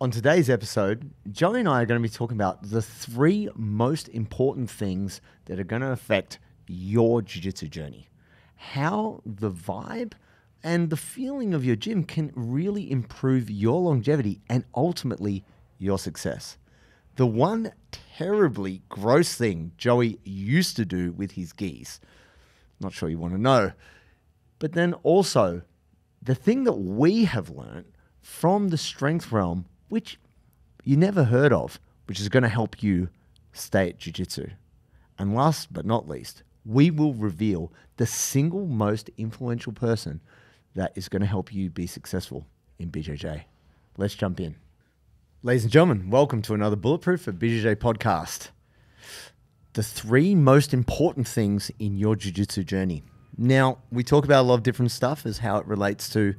On today's episode, Joey and I are going to be talking about the 3 most important things that are going to affect your jiu-jitsu journey. How the vibe and the feeling of your gym can really improve your longevity and ultimately your success. The one terribly gross thing Joey used to do with his gis. Not sure you want to know. But then also the thing that we have learned from the strength realm, which you never heard of, which is going to help you stay at jiu-jitsu. And last but not least, we will reveal the single most influential person that is going to help you be successful in BJJ. Let's jump in. Ladies and gentlemen, welcome to another Bulletproof for BJJ podcast. The 3 most important things in your jiu-jitsu journey. Now, we talk about a lot of different stuff as how it relates to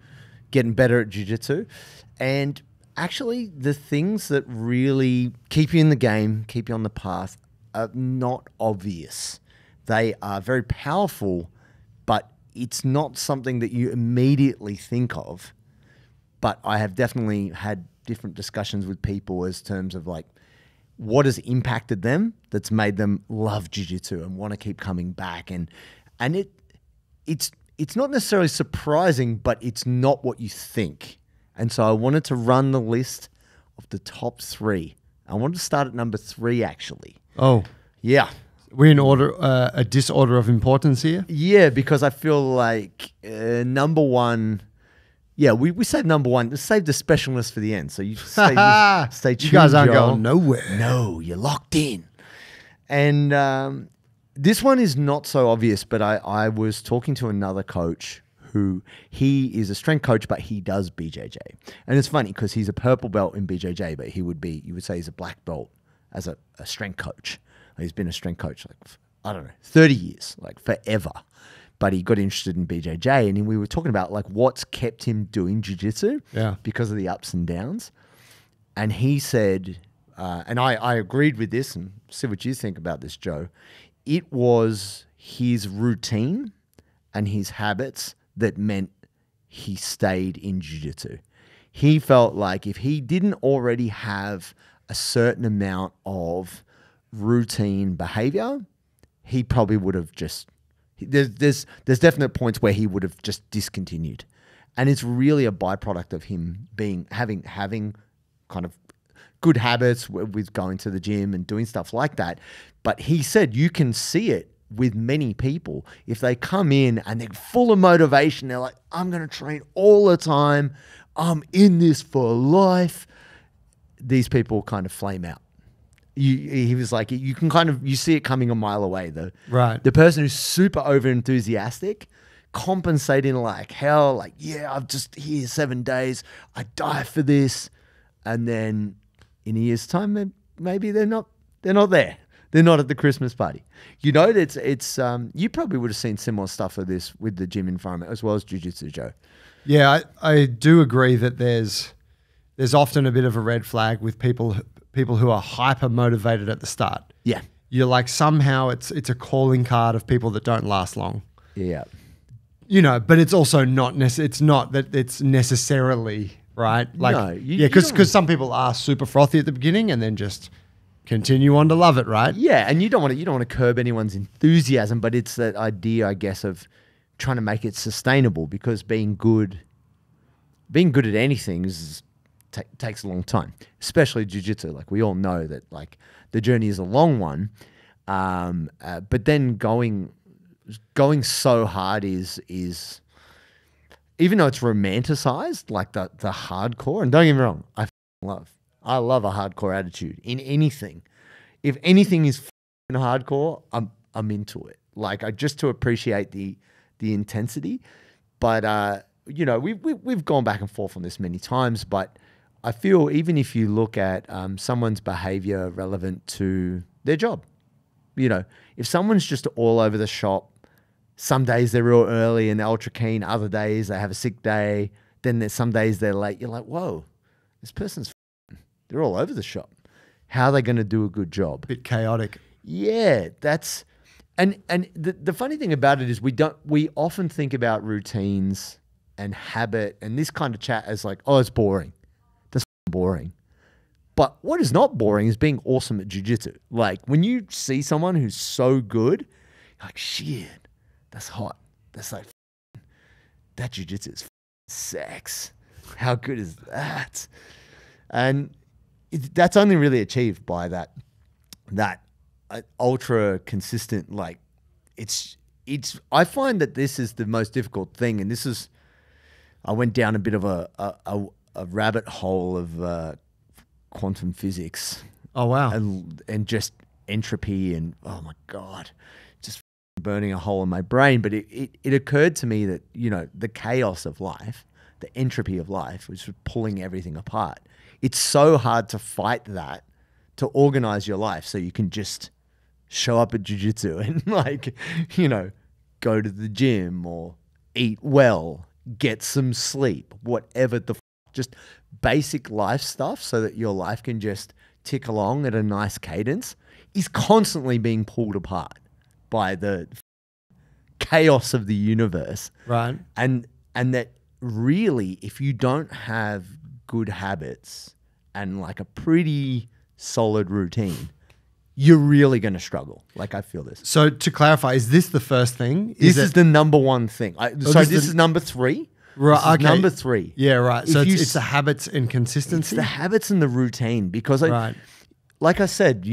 getting better at jiu-jitsu. And actually, the things that really keep you in the game, keep you on the path, are not obvious. They are very powerful, but it's not something that you immediately think of. But I have definitely had different discussions with people as terms of like, what has impacted them that's made them love jiu-jitsu and want to keep coming back. And it's not necessarily surprising, but it's not what you think. And so I wanted to run the list of the top 3. I wanted to start at number 3, actually. Oh. Yeah. We're in order, a disorder of importance here? Yeah, because I feel like number 1... Yeah, we said number 1. Let's save the specialness for the end. So you stay tuned, you guys aren't Joel. going nowhere. No, you're locked in. And this one is not so obvious, but I was talking to another coach who he is a strength coach, but he does BJJ. And it's funny because he's a purple belt in BJJ, but you would say he's a black belt as a strength coach. He's been a strength coach like, 30 years, like forever. But he got interested in BJJ, and we were talking about like what's kept him doing jiu-jitsu because of the ups and downs. And he said, and I agreed with this, and see what you think about this, Joe. It was his routine and his habits that meant he stayed in jiu-jitsu. He felt like if he didn't already have a certain amount of routine behavior, he probably would have just... There's definite points where he would have just discontinued. And it's really a byproduct of him having kind of good habits with going to the gym and doing stuff like that. But he said you can see it with many people. If they come in and they're full of motivation, they're like, I'm going to train all the time. I'm in this for life. These people kind of flame out. He was like, you see it coming a mile away though. Right. The person who's super over enthusiastic, compensating like hell, like, yeah, I'm just here 7 days. I die for this. And then in a year's time, maybe they're not there. They're not at the Christmas party. You know, it's you probably would have seen similar stuff of this with the gym environment as well as jiu-jitsu, Joe. Yeah, I do agree that there's often a bit of a red flag with people who are hyper motivated at the start. Yeah. You're like, somehow it's a calling card of people that don't last long. Yeah. You know, but it's also it's not that it's necessarily right. Like, no, because some people are super frothy at the beginning and then just continue on to love it, right? Yeah, and you don't want to curb anyone's enthusiasm, but it's that idea, I guess, of trying to make it sustainable, because being good at anything takes a long time, especially jiu-jitsu. Like, we all know that like the journey is a long one, but then going so hard is even though it's romanticized, like the hardcore. And don't get me wrong, I love a hardcore attitude in anything. If anything is hardcore, I'm into it. Like, just to appreciate the intensity. But you know, we've gone back and forth on this many times. But I feel even if you look at someone's behavior relevant to their job, you know, if someone's just all over the shop, some days they're real early and they're ultra keen. Other days they have a sick day. Then there's some days they're late. You're like, whoa, this person's they're all over the shop. How are they going to do a good job? Bit chaotic. Yeah, that's and the funny thing about it is we often think about routines and habit and this kind of chat as like, oh, it's boring. That's boring. But what is not boring is being awesome at jiu-jitsu. Like when you see someone who's so good, you're like, shit, that's hot. That's like, that jiu-jitsu is sex. How good is that? And that's only really achieved by that ultra consistent, like I find that this is the most difficult thing. And I went down a bit of a rabbit hole of quantum physics. Oh, wow. And just entropy and, oh my God, just burning a hole in my brain. But it occurred to me that, the chaos of life, the entropy of life, which was pulling everything apart. It's so hard to fight that, to organize your life so you can just show up at jiu-jitsu and go to the gym or eat well, get some sleep, whatever just basic life stuff so that your life can just tick along at a nice cadence is constantly being pulled apart by the chaos of the universe. Right. And that really, if you don't have good habits and like a pretty solid routine, you're really going to struggle. Like I feel this. So to clarify, is this the first thing? This is the number one thing. This is number 3. Right. Okay. Number 3. Yeah. Right. So it's the habits and consistency. It's the habits and the routine because like I said,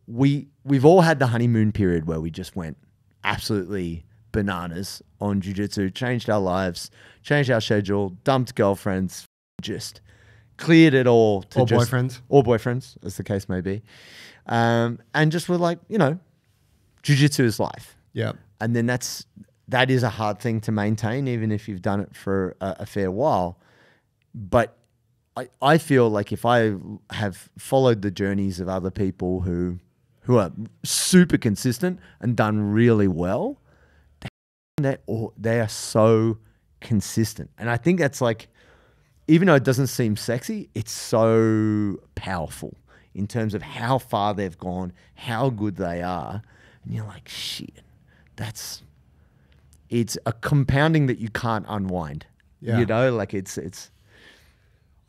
we've all had the honeymoon period where we just went absolutely bananas on jiu-jitsu, changed our lives, changed our schedule, dumped girlfriends, just cleared it all. Or boyfriends, as the case may be. And just were like, jiu-jitsu is life. Yeah. And then that is a hard thing to maintain, even if you've done it for a fair while. But I feel like if I have followed the journeys of other people who are super consistent and done really well, they are so consistent. And I think that's like, even though it doesn't seem sexy, it's so powerful in terms of how far they've gone, how good they are. And you're like, shit, it's a compounding that you can't unwind. Yeah. I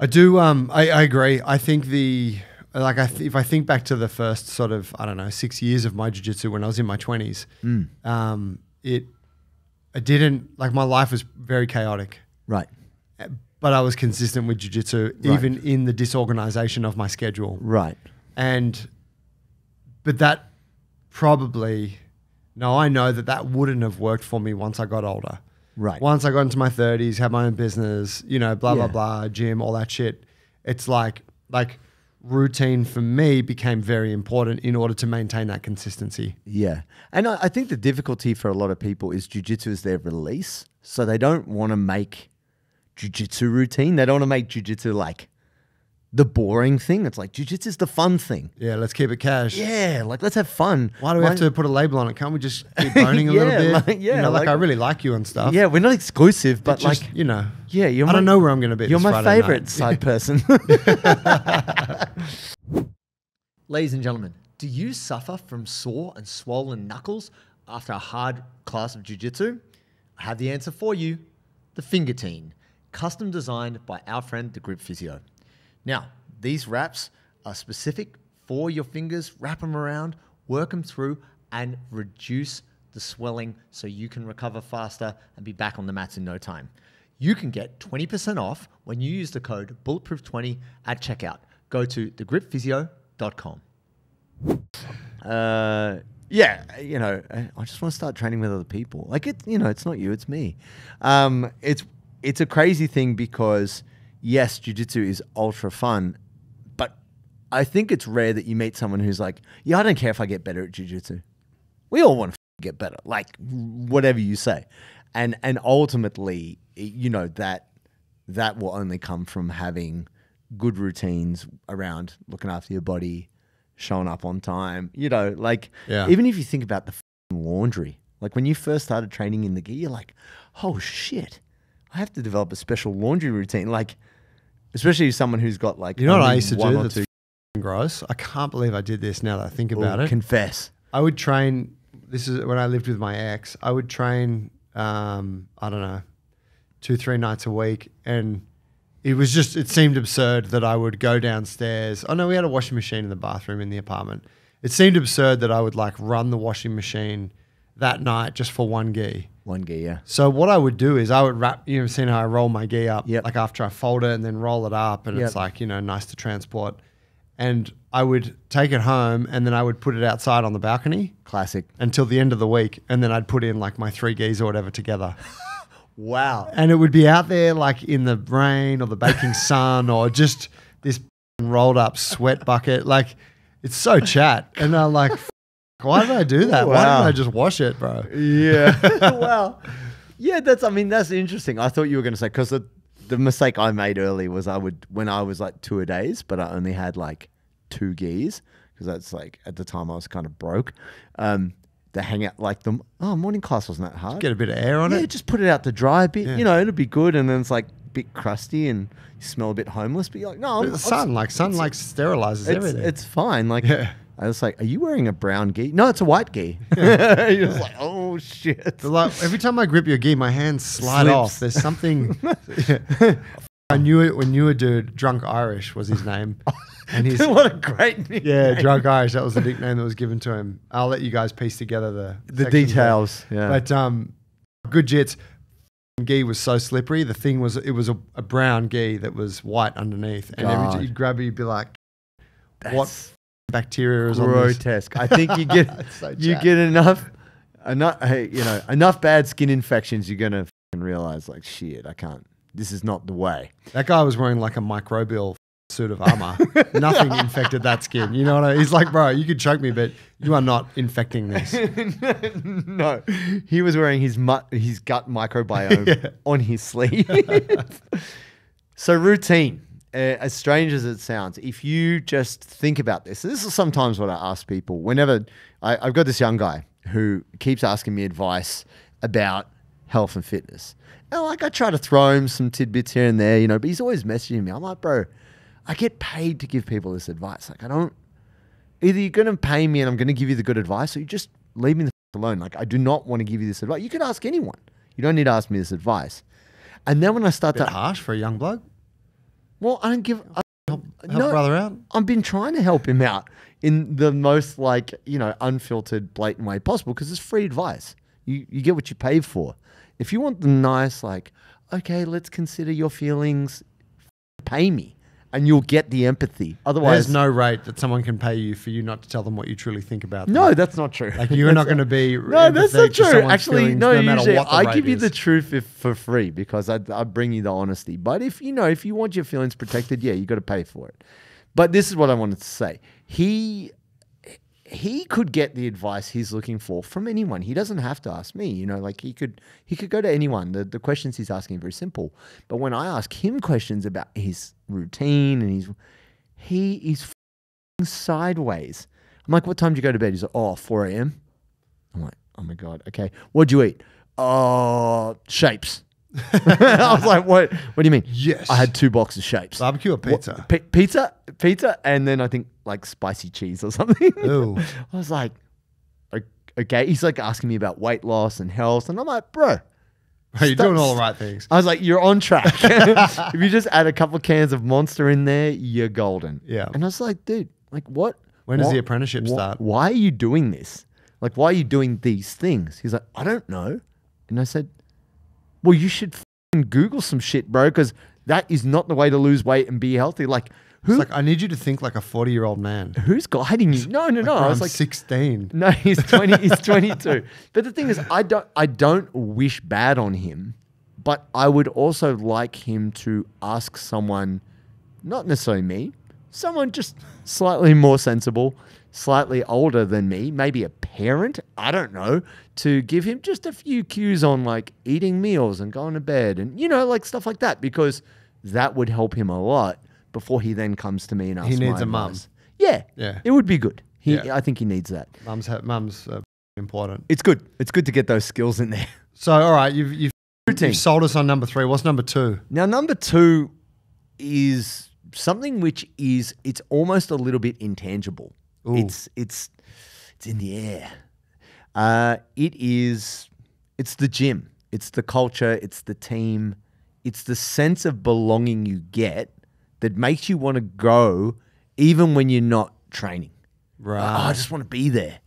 do. I agree. I think if I think back to the first sort of, 6 years of my jiu-jitsu when I was in my 20s, I didn't, my life was very chaotic. Right. But I was consistent with jiu-jitsu, even in the disorganization of my schedule. Right. But that probably, I know that wouldn't have worked for me once I got older. Right. Once I got into my 30s, had my own business, blah, blah, blah, gym, all that shit. It's like routine for me became very important in order to maintain that consistency. Yeah. And I think the difficulty for a lot of people is jiu-jitsu is their release. So they don't want to make jiu-jitsu routine. They don't want to make jiu-jitsu like the boring thing. It's like jiu-jitsu is the fun thing. Yeah, let's keep it cash. Yeah, let's have fun. Why do we have to put a label on it? Can't we just keep boning a little bit? I really like you and stuff. Yeah, we're not exclusive, but just, yeah, I don't know where I'm going to be. You're this my Friday favorite night. side person. Ladies and gentlemen, do you suffer from sore and swollen knuckles after a hard class of jiu-jitsu? I have the answer for you, the Fingertine, custom designed by our friend, the Grip Physio. Now, these wraps are specific for your fingers. Wrap them around, work them through, and reduce the swelling so you can recover faster and be back on the mats in no time. You can get 20% off when you use the code Bulletproof20 at checkout. Go to thegripphysio.com. I just want to start training with other people. It's not you, it's me. It's a crazy thing because yes, jiu-jitsu is ultra fun, but I think it's rare that you meet someone who's like, yeah, I don't care if I get better at jiu-jitsu. We all want to get better, like whatever you say. And ultimately, that will only come from having good routines around looking after your body, showing up on time, even if you think about the laundry, like when you first started training in the gi, you're like, oh shit, I have to develop a special laundry routine. Especially someone who's got what I used to do that's gross? I can't believe I did this now that I think about it. Confess. I would train, this is when I lived with my ex, I would train, 2-3 nights a week. And it seemed absurd that I would go downstairs. Oh no, we had a washing machine in the bathroom in the apartment. It seemed absurd that I would like run the washing machine that night just for one gi. One gi, yeah. So what I would do is I would wrap, you know, seen how I roll my gi up, Yep. like after I fold it and then roll it up, and Yep. it's like, you know, nice to transport. And I would take it home and then I would put it outside on the balcony Classic. until the end of the week, and then I'd put in like my 3 gis or whatever together. Wow. And it would be out there like in the rain or the baking sun or just this rolled up sweat bucket. Like, it's so chat. And I'm like, why did I do that? Why Wow. didn't I just wash it, bro? Yeah. Wow. Yeah, that's interesting. I thought you were going to say, because the mistake I made early was when I was like 2 a days, but I only had like 2 gis, because that's like, at the time I was kind of broke. To hang out like morning class wasn't that hard. Get a bit of air on Yeah, it. just put it out to dry a bit. Yeah. You know, it'll be good. And then it's like a bit crusty and you smell a bit homeless. But you're like, no, The sun sterilizes everything. It's fine. Like, Yeah. I was like, are you wearing a brown gi? No, it's a white gi. You're just like, oh shit. So like, every time I grip your gi, my hands slide Slips. off. There's something. Yeah. I knew it when you were dude. Drunk Irish was his name. And he's What a great nickname. yeah, Drunk Irish. That was the nickname that was given to him. I'll let you guys piece together the sections there. details. Yeah. But good jits. Gi was so slippery. The thing was, it was a brown gi that was white underneath, and every God. time you'd grab it, you'd be like, That's "What bacteria is on this?" grotesque. I think you get It's so you chat. get enough enough bad skin infections, you're gonna realize like, shit, I can't. This is not the way. That guy was wearing like a microbial suit of armor. Nothing infected that skin. You know what I mean? He's like, bro, you could choke me, but you are not infecting this. No, he was wearing his gut microbiome Yeah. on his sleeve. So routine, as strange as it sounds, if you just think about this is sometimes what I ask people whenever I've got this young guy who keeps asking me advice about health and fitness. And like, I try to throw him some tidbits here and there, but he's always messaging me. I'm like, bro, I get paid to give people this advice. Like, either you're going to pay me and I'm going to give you the good advice, or you just leave me the alone. Like, I do not want to give you this advice. You could ask anyone. You don't need to ask me this advice. And then when I start Bit to, harsh for a young bloke. well, I don't give, Help no. brother out. I've been trying to help him out in the most unfiltered, blatant way possible, because it's free advice. You get what you pay for. If you want the nice, like, okay, let's consider your feelings, pay me, and you'll get the empathy. Otherwise, There's no rate that someone can pay you for you not to tell them what you truly think about them. no, that's not true. Like, you're not going to be No, that's empathetic not to true. someone's Actually, feelings, no, matter usually what the I rate give you is. the truth for free, because I bring you the honesty. But if you want your feelings protected, yeah, you got to pay for it. But this is what I wanted to say. He could get the advice he's looking for from anyone. He doesn't have to ask me. Like, he could go to anyone. The questions he's asking are very simple. But when I ask him questions about his routine and he is f***ing sideways. I'm like, what time do you go to bed? He's like, 4 a.m. I'm like, oh my God, okay. What'd you eat? Shapes. I was like, what do you mean? Yes. I had 2 boxes of shapes. Barbecue or pizza? Pizza, and then I think like spicy cheese or something. Ooh. I was like, okay. He's like asking me about weight loss and health, and I'm like, bro, You're doing all the right things. I was like, you're on track. If you just add a couple of cans of Monster in there, you're golden. Yeah. And I was like, dude, like what? When does the apprenticeship start? Why are you doing this? Like, why are you doing these things? He's like, I don't know. And I said, well, you should f***ing Google some shit, bro, because that is not the way to lose weight and be healthy. Like, It's like, I need you to think like a 40-year-old man. who's guiding you? No. I was I'm like, 16. no, he's 20. He's 22. But the thing is, I don't wish bad on him, but I would also like him to ask someone, not necessarily me, someone just slightly more sensible, slightly older than me, maybe a parent, I don't know, to give him just a few cues on like eating meals and going to bed and, like stuff like that, because that would help him a lot before he then comes to me and asks He needs my a mum. advice. Yeah. Yeah. It would be good. Yeah. I think he needs that. Mum's important. It's good. It's good to get those skills in there. So, all right, you've Routine. sold us on number 3. What's number 2? Now, number 2 is something which it's almost a little bit intangible. Ooh. It's in the air. It's the gym. It's the culture. It's the team. it's the sense of belonging you get that makes you want to go even when you're not training. Right. Like, I just want to be there.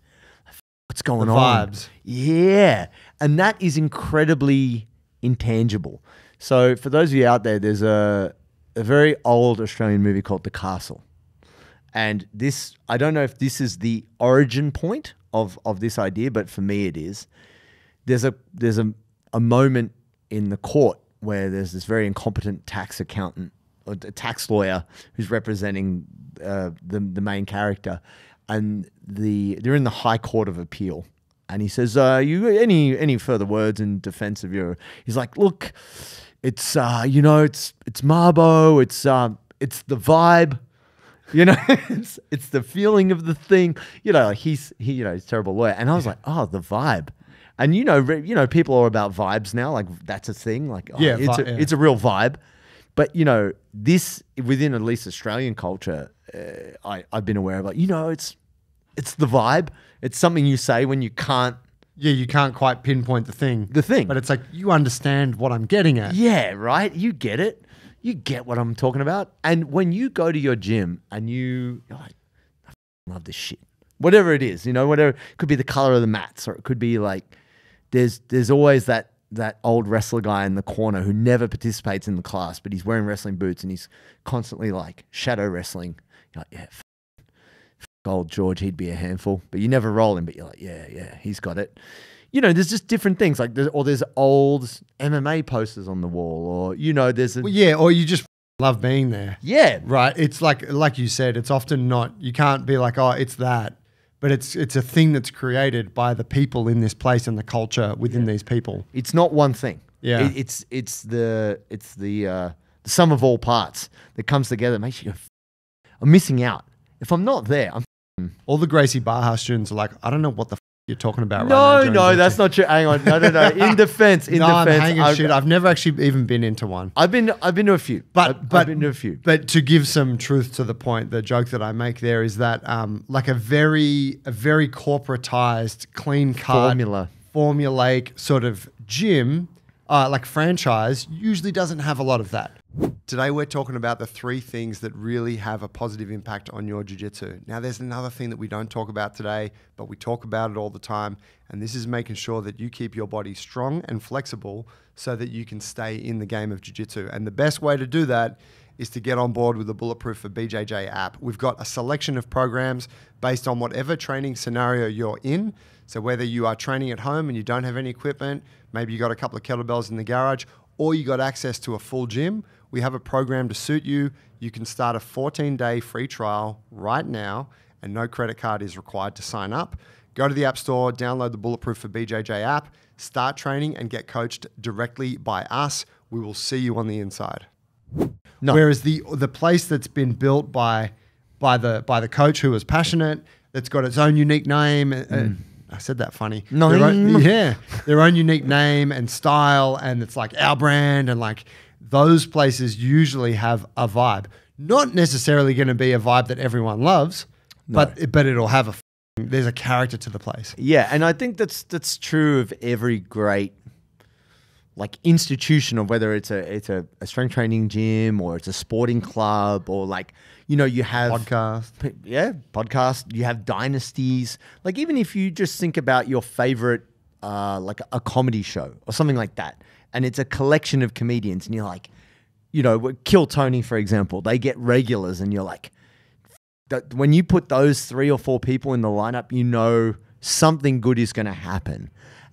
What's going The on? vibes. Yeah. And that is incredibly intangible. So for those of you out there, there's a very old Australian movie called The Castle. And this, I don't know if this is the origin point of this idea, but for me it is. There's a moment in the court where there's this very incompetent tax accountant or a tax lawyer who's representing the main character, and they're in the High Court of Appeal, and he says, "You any further words in defense of your?" He's like, "Look, it's it's Marbo, it's the vibe." It's the feeling of the thing. He's a terrible lawyer. And I was like, oh, the vibe. And people are about vibes now. Like that's a thing. Like it's a real vibe. But this within at least Australian culture, I've been aware of. Like it's the vibe. It's something you say when you can't. Yeah, you can't quite pinpoint the thing. But it's like you understand what I'm getting at. Yeah, right. You get it. You get what I'm talking about. And when you go to your gym and you're like, I love this shit. Whatever it is, whatever. It could be the color of the mats, or it could be like, there's always that old wrestler guy in the corner who never participates in the class, but he's wearing wrestling boots and he's constantly like shadow wrestling. You're like, yeah, old George, he'd be a handful. But you never roll him, but you're like, yeah, he's got it. There's just different things like there's old MMA posters on the wall, or there's or you just love being there. Yeah, right. It's like you said, it's often not. You can't be like, oh, it's that, but it's a thing that's created by the people in this place and the culture within these people. It's not one thing. Yeah, it's the sum of all parts that comes together. Makes you go, I'm missing out. If I'm not there, all the Gracie Barra students are like, I don't know what the you're talking about right now. No, that's not true. Hang on. No. In defense. I'm hanging shit. I've never actually even been into one. I've been to a few. I've been to a few. But to give some truth to the point, the joke that I make there is that like a very corporatized, clean cut, formulaic sort of gym, like franchise, usually doesn't have a lot of that. Today we're talking about the 3 things that really have a positive impact on your jiu-jitsu. Now there's another thing that we don't talk about today, but we talk about it all the time, and this is making sure that you keep your body strong and flexible so that you can stay in the game of jiu-jitsu. And the best way to do that is to get on board with the Bulletproof for BJJ app. We've got a selection of programs based on whatever training scenario you're in. So whether you are training at home and you don't have any equipment, maybe you got a couple of kettlebells in the garage, or you got access to a full gym, we have a program to suit you. You can start a 14-day free trial right now, and no credit card is required to sign up. Go to the App Store, download the Bulletproof for BJJ app, start training and get coached directly by us. We will see you on the inside. No. Whereas the place that's been built by the coach who is passionate, that's got its own unique name. I said that funny. No. Their own unique name and style, and it's like our brand, and like those places usually have a vibe. Not necessarily going to be a vibe that everyone loves, but it'll have there's a character to the place. Yeah, and I think that's true of every great like institution, of whether it's a strength training gym or it's a sporting club, or like you have podcast. You have dynasties. Like even if you just think about your favorite like a comedy show or something like that, and it's a collection of comedians, and you're like, Kill Tony, for example, they get regulars, and you're like, when you put those 3 or 4 people in the lineup, something good is going to happen.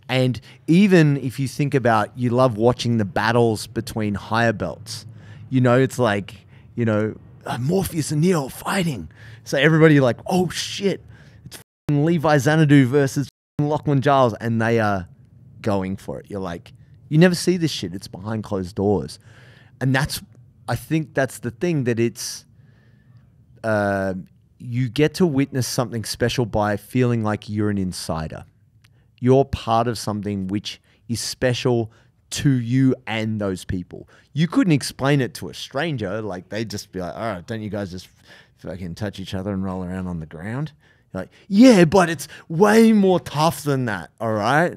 And even if you think about, you love watching the battles between higher belts, it's like, Morpheus and Neo fighting. So everybody like, oh shit, it's Levi Xanadu versus Lachlan Giles, and they are going for it. You're like, you never see this shit. It's behind closed doors. And I think that's the thing, that it's, you get to witness something special by feeling like you're an insider. You're part of something which is special to you and those people. You couldn't explain it to a stranger. Like they'd just be like, all right, don't you guys just fucking touch each other and roll around on the ground? You're like, yeah, but it's way more tough than that. All right.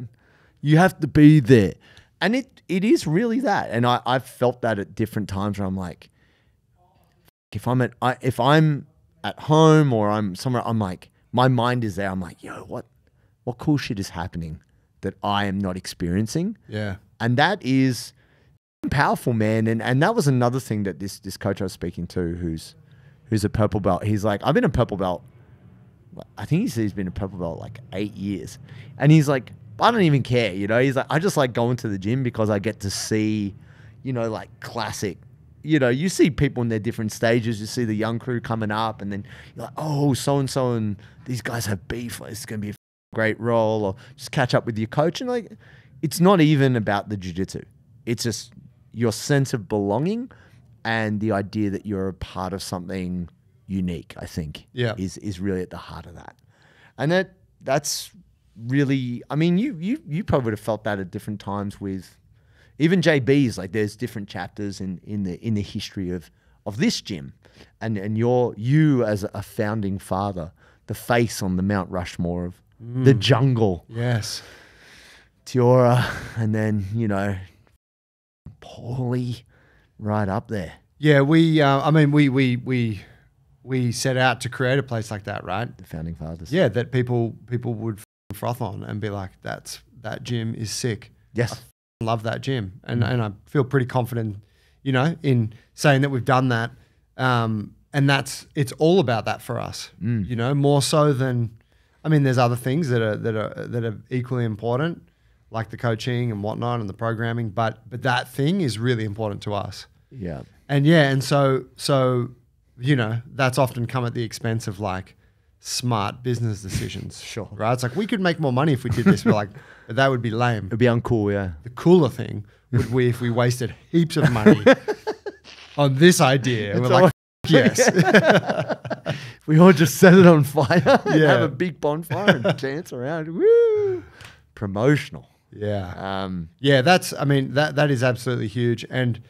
You have to be there. And it is really that. And I've felt that at different times where I'm like, if I'm at home or I'm somewhere, I'm like, my mind is there. I'm like, yo, what cool shit is happening that I am not experiencing? Yeah. And that is powerful, man. And that was another thing that this coach I was speaking to, who's a purple belt, he's like, I've been a purple belt. I think he said he's been a purple belt like 8 years. And he's like, I don't even care, you know? He's like, I just like going to the gym because I get to see, you know, like classic, you know, you see people in their different stages. You see the young crew coming up and then you're like, oh, so-and-so and these guys have beef. It's going to be a great role, or just catch up with your coach. And like, it's not even about the jiu-jitsu. It's just your sense of belonging and the idea that you're a part of something unique, I think, is really at the heart of that. And that's really, I mean, you probably would have felt that at different times with even JB's. Like, there's different chapters in the history of this gym, and you as a founding father, the face on the Mount Rushmore of the jungle. Yes. Tiora, and then, you know, Paulie right up there. Yeah, we set out to create a place like that, right? The founding fathers. Yeah, that people would froth on and be like, that gym is sick. Yes. I love that gym. And I feel pretty confident, you know, in saying that we've done that. And it's all about that for us, you know, more so than, I mean, there's other things that are equally important, like the coaching and whatnot and the programming, but that thing is really important to us. Yeah. And so, you know, that's often come at the expense of like smart business decisions. Sure. Right? It's like, we could make more money if we did this. We're like, but that would be lame. It'd be uncool, yeah. The cooler thing would be if we wasted heaps of money on this idea. And we're like, yes. We all just set it on fire and have a big bonfire and dance around. Woo! Promotional. Yeah. That is absolutely huge. And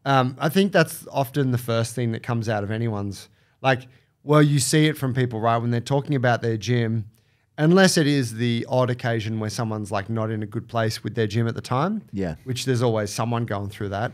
I think that's often the first thing that comes out of anyone's, like, well, you see it from people, right? When they're talking about their gym, unless it is the odd occasion where someone's like not in a good place with their gym at the time. Yeah. Which there's always someone going through that.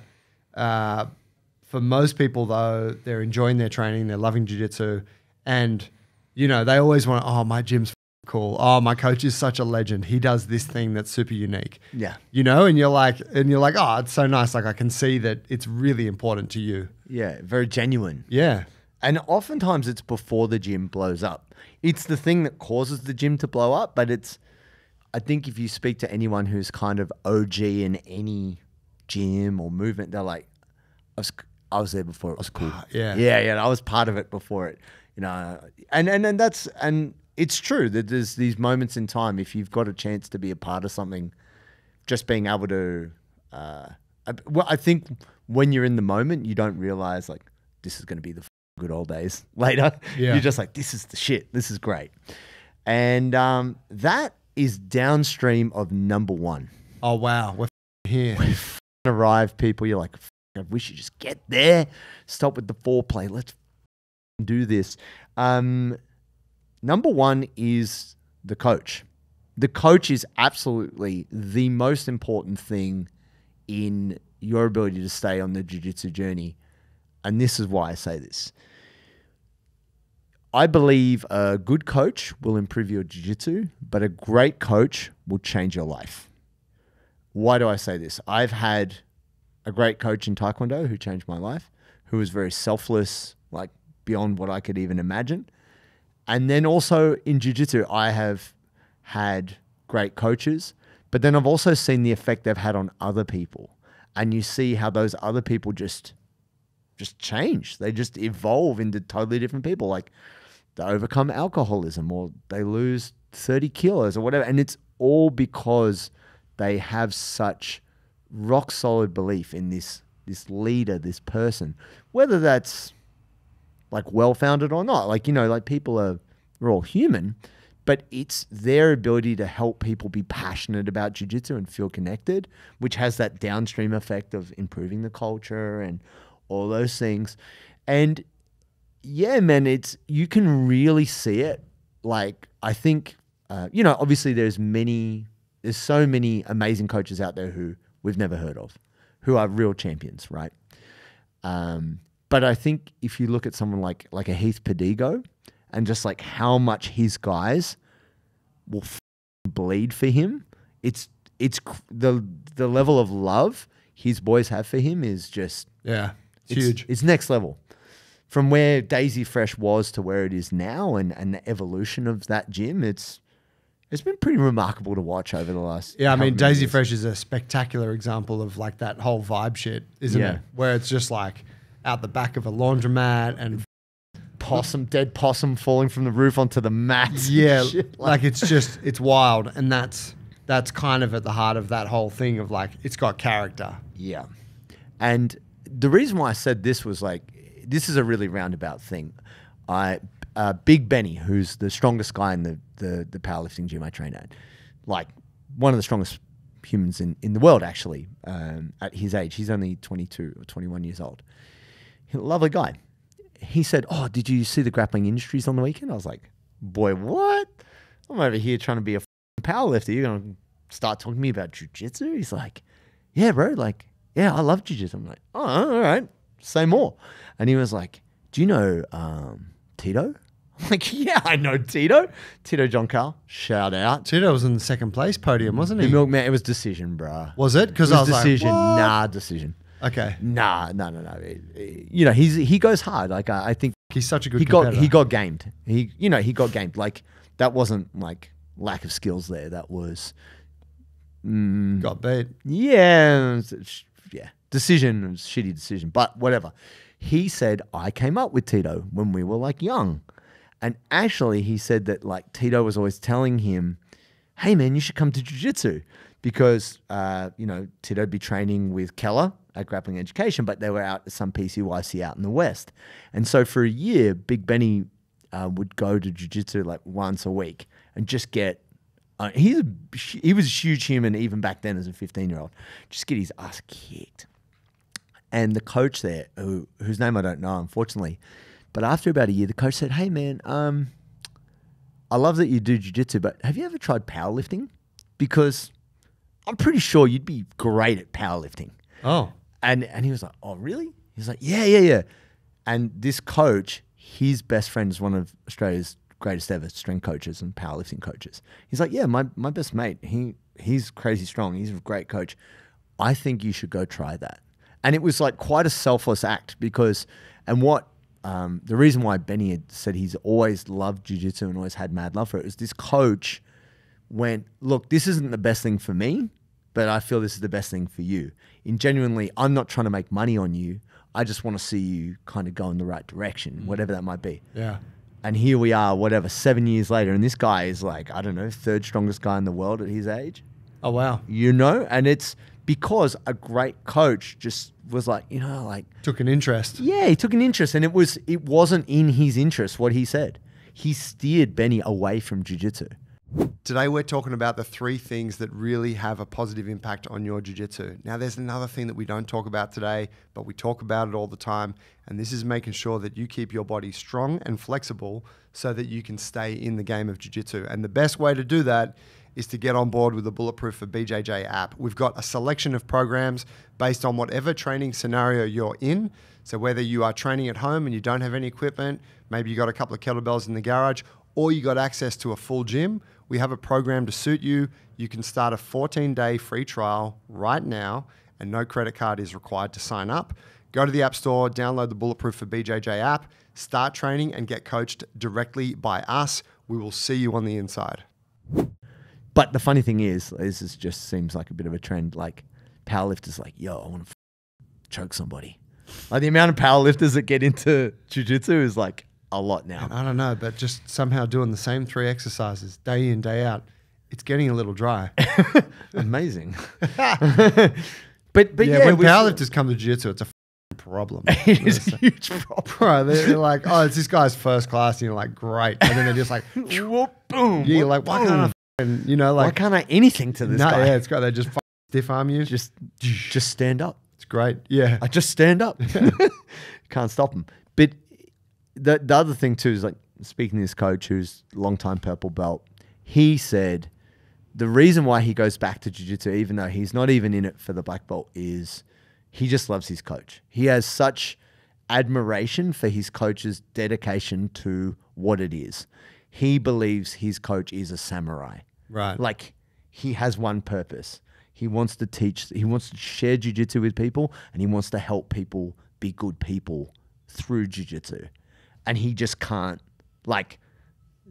For most people though, they're enjoying their training, they're loving jiu-jitsu, and, you know, they always want, oh, my gym's cool. Oh, my coach is such a legend. He does this thing that's super unique. Yeah. You know, and you're like, oh, it's so nice. Like, I can see that it's really important to you. Yeah. Very genuine. Yeah. And oftentimes it's before the gym blows up. It's the thing that causes the gym to blow up, but I think if you speak to anyone who's kind of OG in any gym or movement, they're like, I was there before it was cool. Yeah. I was part of it before it, you know, and it's true that there's these moments in time, if you've got a chance to be a part of something, just being able to, I think when you're in the moment, you don't realize like, this is going to be the good old days later. Yeah. You're just like, this is the shit. This is great. And that is downstream of number one. Oh, wow. We're here. We've arrived, people. You're like, we should just get there. Stop with the foreplay. Let's do this. Number one is the coach. The coach is absolutely the most important thing in your ability to stay on the jiu-jitsu journey. And this is why I say this. I believe a good coach will improve your jiu-jitsu, but a great coach will change your life. Why do I say this? I've had a great coach in Taekwondo who changed my life, who was very selfless, like beyond what I could even imagine. And then also in jiu-jitsu, I have had great coaches, but then I've also seen the effect they've had on other people. And you see how those other people just change. They just evolve into totally different people. Like, they overcome alcoholism or they lose 30 kilos or whatever. And it's all because they have such rock solid belief in this leader, this person, whether that's like well-founded or not. Like, you know, like we're all human, but it's their ability to help people be passionate about jiu-jitsu and feel connected, which has that downstream effect of improving the culture and all those things. And yeah, man, you can really see it. Like, I think, you know, obviously there's so many amazing coaches out there who we've never heard of, who are real champions, right? But I think if you look at someone like a Heath Pedigo and just like how much his guys will bleed for him, it's the level of love his boys have for him is just it's huge. It's next level. From where Daisy Fresh was to where it is now, and the evolution of that gym, it's been pretty remarkable to watch over the last. Yeah, I mean, Daisy Fresh is a spectacular example of like that whole vibe shit, isn't it? Where it's just like out the back of a laundromat and dead possum falling from the roof onto the mats. Yeah, like it's wild, and that's kind of at the heart of that whole thing of like it's got character. Yeah, and the reason why I said this was like this is a really roundabout thing. Big Benny, who's the strongest guy in the powerlifting gym I train at, like one of the strongest humans in the world actually. At his age, he's only 22 or 21 years old. Lovely guy. He said, "Oh, did you see the Grappling Industries on the weekend?" I was like, "Boy, what? I'm over here trying to be a powerlifter. You're gonna start talking to me about jiu-jitsu?" He's like, "Yeah, bro. Like, yeah, I love jiu-jitsu." I'm like, "Oh, all right. Say more." And he was like, "Do you know Tito?" I'm like, "Yeah, I know Tito. Tito John Carl. Shout out." Tito was in the second place podium, wasn't he? The Milkman. It was decision, bruh. Was it? Because I was decision. like, Nah, decision. Okay. No. You know, he goes hard. Like I think he's such a good competitor. He got gamed. He got gamed. Like that wasn't like lack of skills there. That was got beat. Yeah. Decision. It was a shitty decision. But whatever. He said I came up with Tito when we were like young. And actually he said that like Tito was always telling him, "Hey man, you should come to jiu-jitsu." Because, Tito would be training with Keller at Grappling Education, but they were out at some PCYC out in the West. And so for a year, Big Benny would go to jiu-jitsu like once a week and just get, he was a huge human even back then as a 15-year-old, just get his ass kicked. And the coach there, whose name I don't know, unfortunately, but after about a year, the coach said, "Hey man, I love that you do jiu-jitsu, but have you ever tried powerlifting? Because I'm pretty sure you'd be great at powerlifting." Oh. And he was like, "Oh, really?" He's like, yeah. And this coach, his best friend is one of Australia's greatest ever strength coaches and powerlifting coaches. He's like, "Yeah, my best mate, he's crazy strong. He's a great coach. I think you should go try that." And it was like quite a selfless act because, the reason why Benny had said he's always loved jiu-jitsu and always had mad love for it is this coach went, "Look, this isn't the best thing for me, but I feel this is the best thing for you. And genuinely, I'm not trying to make money on you. I just want to see you kind of go in the right direction, whatever that might be." Yeah. And here we are, 7 years later, and this guy is like, I don't know, third strongest guy in the world at his age. Oh, wow. And it's because a great coach just was like, took an interest. Yeah, he took an interest, and it wasn't in his interest what he said. He steered Benny away from jiu-jitsu. Today we're talking about the 3 things that really have a positive impact on your jiu-jitsu. Now there's another thing that we don't talk about today, but we talk about it all the time, and this is making sure that you keep your body strong and flexible so that you can stay in the game of jiu-jitsu. And the best way to do that is to get on board with the Bulletproof for BJJ app. We've got a selection of programs based on whatever training scenario you're in. So whether you are training at home and you don't have any equipment, maybe you got a couple of kettlebells in the garage, or you got access to a full gym, we have a program to suit you. You can start a 14-day free trial right now, and no credit card is required to sign up. Go to the App Store, download the Bulletproof for BJJ app, start training and get coached directly by us. We will see you on the inside. But the funny thing is this just seems like a bit of a trend. Like powerlifters like, "Yo, I want to choke somebody." Like the amount of powerlifters that get into jiu-jitsu is like a lot now. I don't know, but just somehow doing the same 3 exercises day in, day out, it's getting a little dry. Amazing. But when powerlifters come to jiu-jitsu, it's a problem. It's a huge problem. Bro, they're like, "Oh, it's this guy's first class," and you're like, "Great." And then they're just like, whoop, boom. Yeah, you're like, "Why can't I why can't I anything to this guy?" Yeah, it's great. They just stiff arm you. Just stand up. It's great. Yeah. I just stand up. Can't stop him. But the other thing too is like, speaking to this coach who's long time purple belt, he said the reason why he goes back to jiu-jitsu, even though he's not even in it for the black belt, is he just loves his coach. He has such admiration for his coach's dedication to what it is. He believes his coach is a samurai. Right. Like, he has one purpose. He wants to teach, he wants to share jiu-jitsu with people, and he wants to help people be good people through jiu-jitsu. And he just can't, like,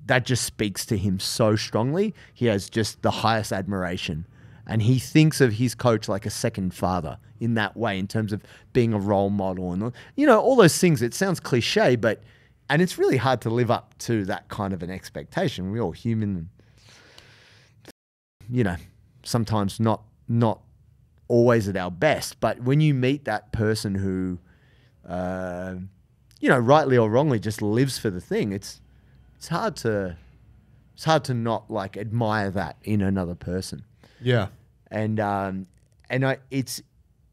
that just speaks to him so strongly. He has just the highest admiration. And he thinks of his coach like a second father in that way, in terms of being a role model and, you know, all those things. It sounds cliche, but, and it's really hard to live up to that kind of an expectation. We're all human, you know, sometimes not always at our best. But when you meet that person who, you know, rightly or wrongly just lives for the thing, it's hard to not like admire that in another person. Yeah. It's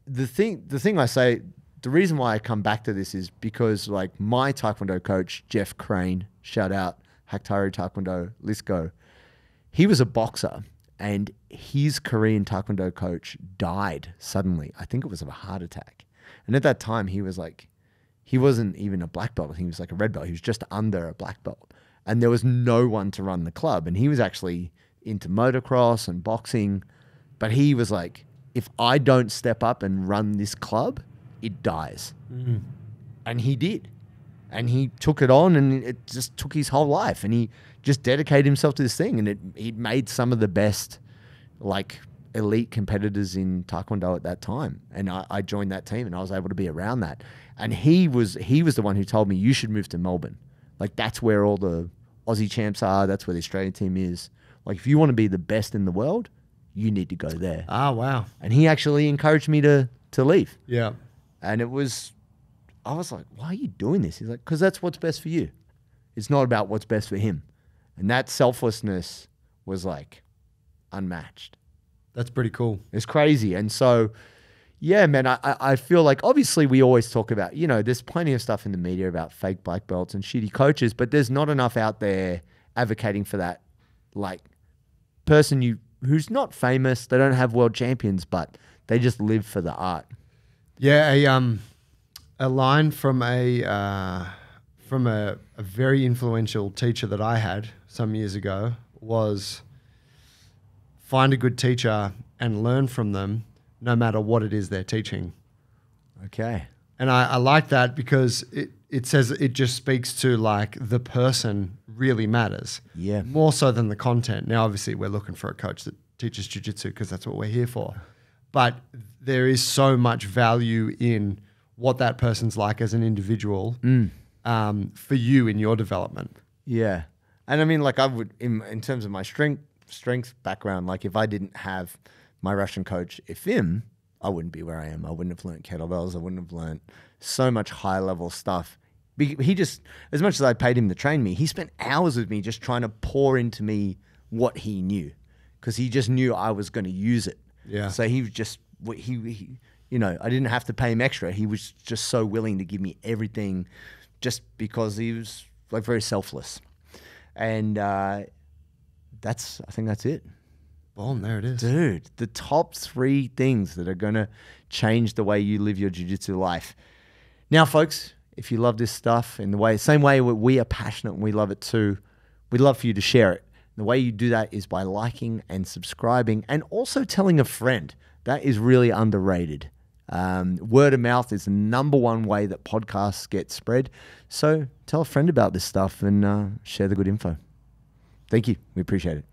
the thing I say, the reason why I come back to this is because, like, my Taekwondo coach, Jeff Crane, shout out, Haktari Taekwondo, Lisco, he was a boxer, and his Korean Taekwondo coach died suddenly. I think it was of a heart attack. And at that time, he was like, he wasn't even a black belt. He was like a red belt. He was just under a black belt. And there was no one to run the club. And he was actually into motocross and boxing. But he was like, if I don't step up and run this club, it dies. Mm. And he did. And he took it on, and it just took his whole life. And he just dedicated himself to this thing. And he made some of the best, like, elite competitors in Taekwondo at that time. And I joined that team, and I was able to be around that. And he was the one who told me, you should move to Melbourne. Like, that's where all the Aussie champs are. That's where the Australian team is. Like, if you want to be the best in the world, you need to go there. Ah, wow. And he actually encouraged me to leave. Yeah. And I was like, why are you doing this? He's like, because that's what's best for you. It's not about what's best for him. And that selflessness was, like, unmatched. That's pretty cool. It's crazy. And so, yeah, man, I feel like, obviously we always talk about, you know, there's plenty of stuff in the media about fake black belts and shitty coaches, but there's not enough out there advocating for that, like, person who's not famous. They don't have world champions, but they just live for the art. Yeah, a line from a very influential teacher that I had some years ago was, find a good teacher and learn from them, no matter what it is they're teaching. Okay. And I like that because it says, it just speaks to, like, the person really matters. Yeah. More so than the content. Now, obviously, we're looking for a coach that teaches jiu-jitsu because that's what we're here for. But there is so much value in what that person's like as an individual for you in your development. Yeah. And I mean, like, I would, in terms of my strength background, like, if I didn't have my Russian coach, Efim, I wouldn't be where I am. I wouldn't have learned kettlebells. I wouldn't have learned so much high level stuff. He just, as much as I paid him to train me, he spent hours with me just trying to pour into me what he knew, because he just knew I was going to use it. Yeah. So he was just, he, you know, I didn't have to pay him extra. He was just so willing to give me everything just because he was, like, very selfless. And I think that's it. Boom, there it is. Dude, the top 3 things that are going to change the way you live your jiu-jitsu life. Now, folks, if you love this stuff in the same way we are passionate and we love it too, we'd love for you to share it. The way you do that is by liking and subscribing, and also telling a friend. That is really underrated. Word of mouth is the #1 way that podcasts get spread. So tell a friend about this stuff and share the good info. Thank you. We appreciate it.